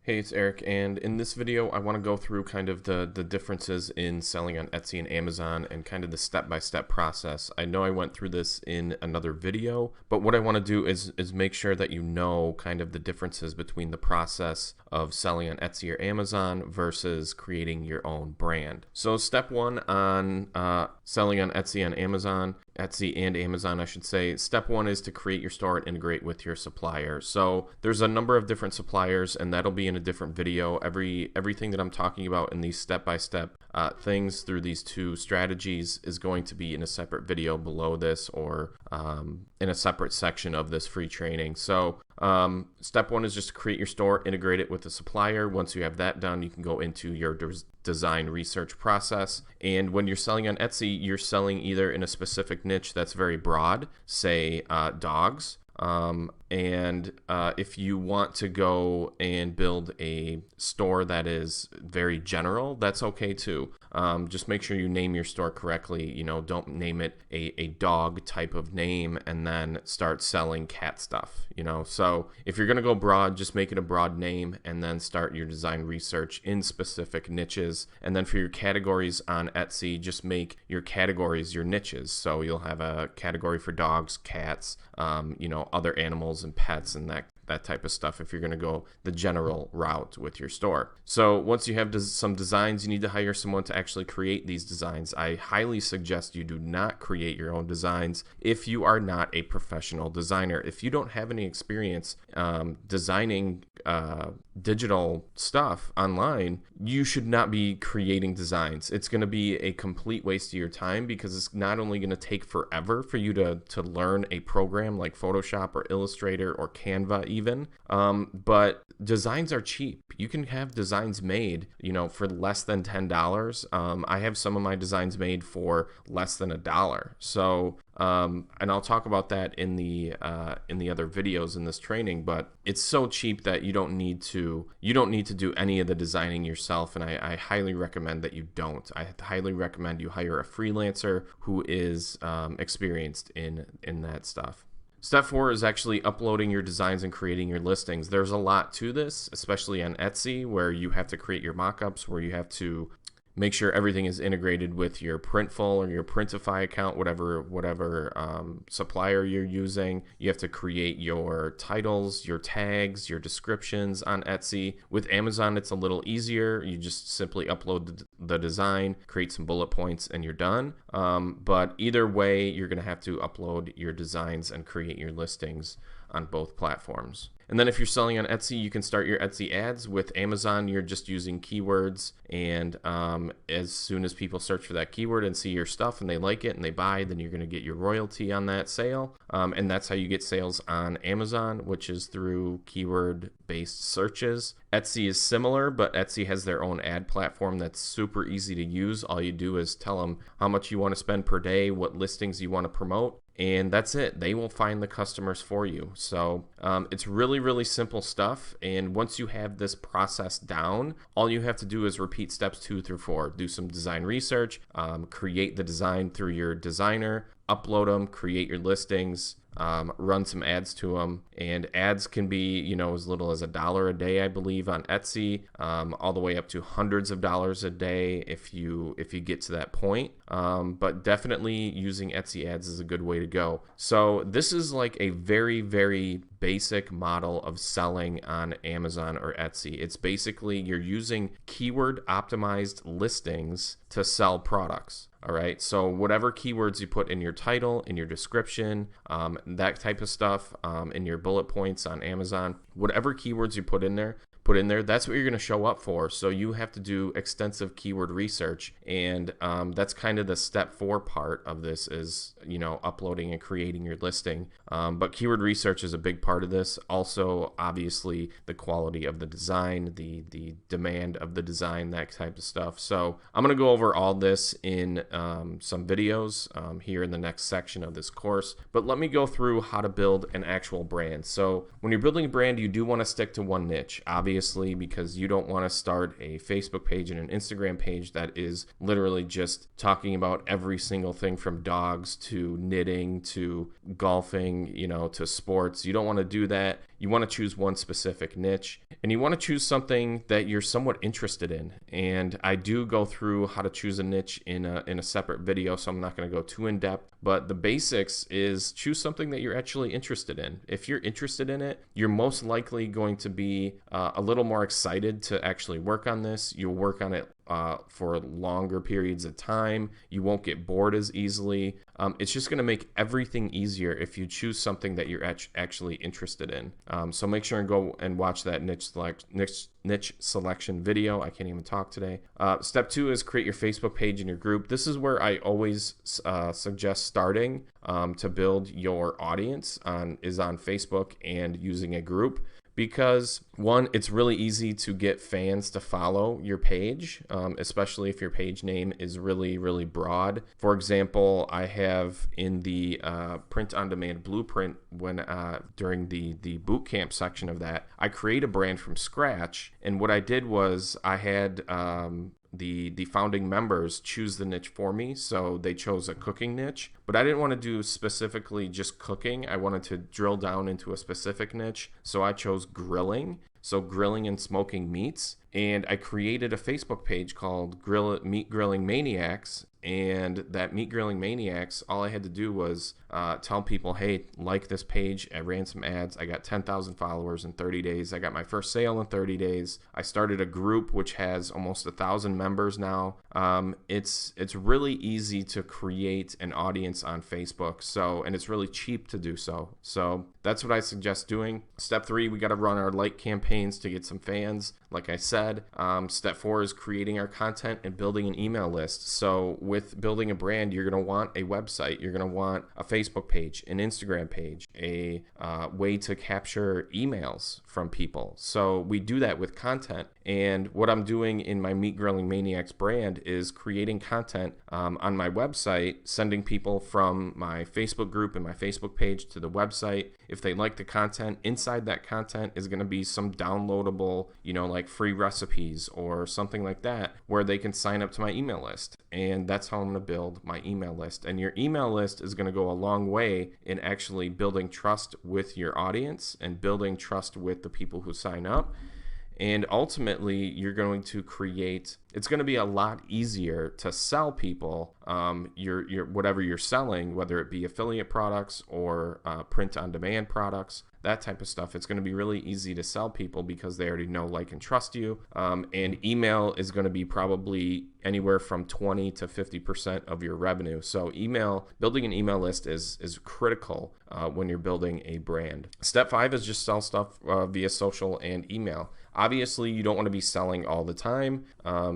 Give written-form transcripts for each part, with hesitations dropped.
Hey, it's Eric, and in this video, I want to go through kind of the differences in selling on Etsy and Amazon and kind of the step-by-step process. I know I went through this in another video, but what I want to do is make sure that you know kind of the differences between the process of selling on Etsy or Amazon versus creating your own brand. So step one on selling on Etsy and Amazon, I should say. Step one is to create your store and integrate with your supplier. So there's a number of different suppliers, and that'll be in a different video. Everything that I'm talking about in these step-by-step things through these two strategies is going to be in a separate video below this, or in a separate section of this free training. So step one is just to create your store, integrate it with the supplier. Once you have that done, you can go into your design research process. And when you're selling on Etsy, you're selling either in a specific niche that's very broad, say dogs. If you want to go and build a store that is very general, that's okay too. Just make sure you name your store correctly. You know, don't name it a dog type of name and then start selling cat stuff, you know. So if you're going to go broad, just make it a broad name and then start your design research in specific niches. And then for your categories on Etsy, just make your categories your niches. So you'll have a category for dogs, cats, other animals and pets and that type of stuff if you're going to go the general route with your store. So once you have some designs, you need to hire someone to actually create these designs. I highly suggest you do not create your own designs if you are not a professional designer. If you don't have any experience designing digital stuff online, you should not be creating designs. It's going to be a complete waste of your time because it's not only going to take forever for you to learn a program like Photoshop or Illustrator or Canva even, but designs are cheap. You can have designs made, for less than $10. I have some of my designs made for less than $1. So, and I'll talk about that in the other videos in this training, but it's so cheap that you don't need to do any of the designing yourself. And I highly recommend that you don't. I highly recommend you hire a freelancer who is experienced in that stuff. Step 4 is actually uploading your designs and creating your listings. There's a lot to this, especially on Etsy, where you have to create your mockups, where you have to make sure everything is integrated with your Printful or your Printify account, whatever supplier you're using. You have to create your titles, your tags, your descriptions on Etsy. With Amazon, it's a little easier. You just simply upload the design, create some bullet points, and you're done. But either way, you're going to have to upload your designs and create your listings on both platforms. And then if you're selling on Etsy, you can start your Etsy ads. With Amazon, you're just using keywords, and as soon as people search for that keyword and see your stuff and they like it and they buy, then you're going to get your royalty on that sale. And that's how you get sales on Amazon, which is through keyword-based searches. Etsy is similar, but Etsy has their own ad platform that's super easy to use. All you do is tell them how much you want to spend per day, what listings you want to promote, and that's it. They will find the customers for you. So it's really, really simple stuff. And once you have this process down, all you have to do is repeat steps 2 through 4. Do some design research, create the design through your designer, upload them, create your listings, run some ads to them. And ads can be, as little as $1 a day, I believe, on Etsy, all the way up to hundreds of dollars a day if you get to that point. But definitely using Etsy ads is a good way to go. So this is like a very, very basic model of selling on Amazon or Etsy. It's basically you're using keyword optimized listings to sell products. All right, so whatever keywords you put in your title, in your description, that type of stuff, in your bullet points on Amazon, whatever keywords you put in there, that's what you're going to show up for. So you have to do extensive keyword research, and that's kind of the step 4 part of this is, uploading and creating your listing. But keyword research is a big part of this. Also, obviously, the quality of the design, the demand of the design, that type of stuff. So I'm going to go over all this in some videos here in the next section of this course. But let me go through how to build an actual brand. So when you're building a brand, you do want to stick to one niche, obviously, because you don't want to start a Facebook page and an Instagram page that is literally just talking about every single thing from dogs to knitting to golfing, to sports. You don't want want to do that, you want to choose one specific niche, and you want to choose something that you're somewhat interested in. And I do go through how to choose a niche in a separate video, so I'm not going to go too in depth. But the basics is choose something that you're actually interested in. If you're interested in it, you're most likely going to be a little more excited to actually work on this. You'll work on it for longer periods of time. You won't get bored as easily. It's just going to make everything easier if you choose something that you're actually interested in. So make sure and go and watch that niche selection video. I can't even talk today. Step 2 is create your Facebook page and your group. This is where I always suggest starting to build your audience on Facebook and using a group. Because one, it's really easy to get fans to follow your page, especially if your page name is really, really broad. For example, I have in the print-on-demand blueprint during the boot camp section of that, I create a brand from scratch. And what I did was I had the founding members choose the niche for me. So they chose a cooking niche, but I didn't want to do specifically just cooking. I wanted to drill down into a specific niche. So I chose grilling. So grilling and smoking meats. And I created a Facebook page called Meat Grilling Maniacs. And that Meat Grilling Maniacs, all I had to do was tell people, hey, like this page. I ran some ads. I got 10,000 followers in 30 days. I got my first sale in 30 days. I started a group which has almost 1,000 members now. It's really easy to create an audience on Facebook. And it's really cheap to do so. So that's what I suggest doing. Step 3, we got to run our like campaigns to get some fans. Like I said, step 4 is creating our content and building an email list. So with building a brand, you're going to want a website. You're going to want a Facebook page, an Instagram page, a way to capture emails from people. So we do that with content. And what I'm doing in my Meat Grilling Maniacs brand is creating content on my website, sending people from my Facebook group and my Facebook page to the website. If they like the content, inside that content is going to be some downloadable, like free recipes or something like that, where they can sign up to my email list. And that's how I'm going to build my email list. And your email list is going to go a long way in actually building trust with your audience and building trust with the people who sign up. And ultimately, you're going to it's going to be a lot easier to sell people your whatever you're selling, whether it be affiliate products or print-on-demand products, that type of stuff. It's going to be really easy to sell people because they already know, like, and trust you. And email is going to be probably anywhere from 20 to 50% of your revenue. So building an email list is critical when you're building a brand. Step 5 is just sell stuff via social and email. Obviously, you don't want to be selling all the time.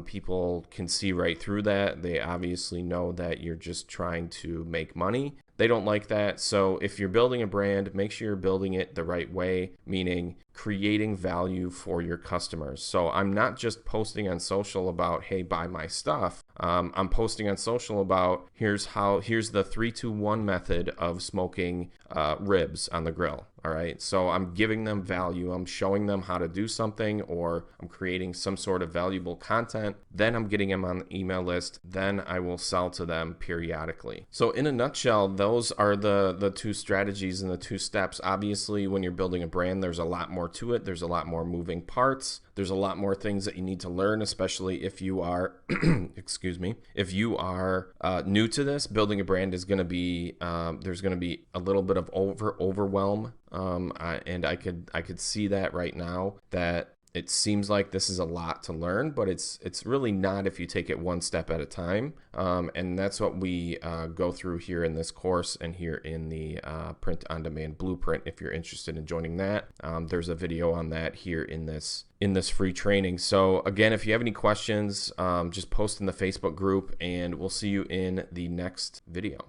People can see right through that. They obviously know that you're just trying to make money. They don't like that. So if you're building a brand, make sure you're building it the right way, meaning creating value for your customers. So I'm not just posting on social about, hey, buy my stuff. I'm posting on social about here's the 3-2-1 method of smoking ribs on the grill. All right. So I'm giving them value. I'm showing them how to do something, or I'm creating some sort of valuable content. Then I'm getting them on the email list. Then I will sell to them periodically. So in a nutshell, those are the two strategies and the two steps. Obviously, when you're building a brand, there's a lot more to it. There's a lot more moving parts. There's a lot more things that you need to learn, especially if you are, if you are new to this. Building a brand is going to be, there's going to be a little bit of overwhelm. And I could see that right now, that it seems like this is a lot to learn, but it's really not if you take it one step at a time. And that's what we go through here in this course and here in the print-on-demand blueprint. If you're interested in joining that, there's a video on that here in this free training. So again, if you have any questions, just post in the Facebook group, and we'll see you in the next video.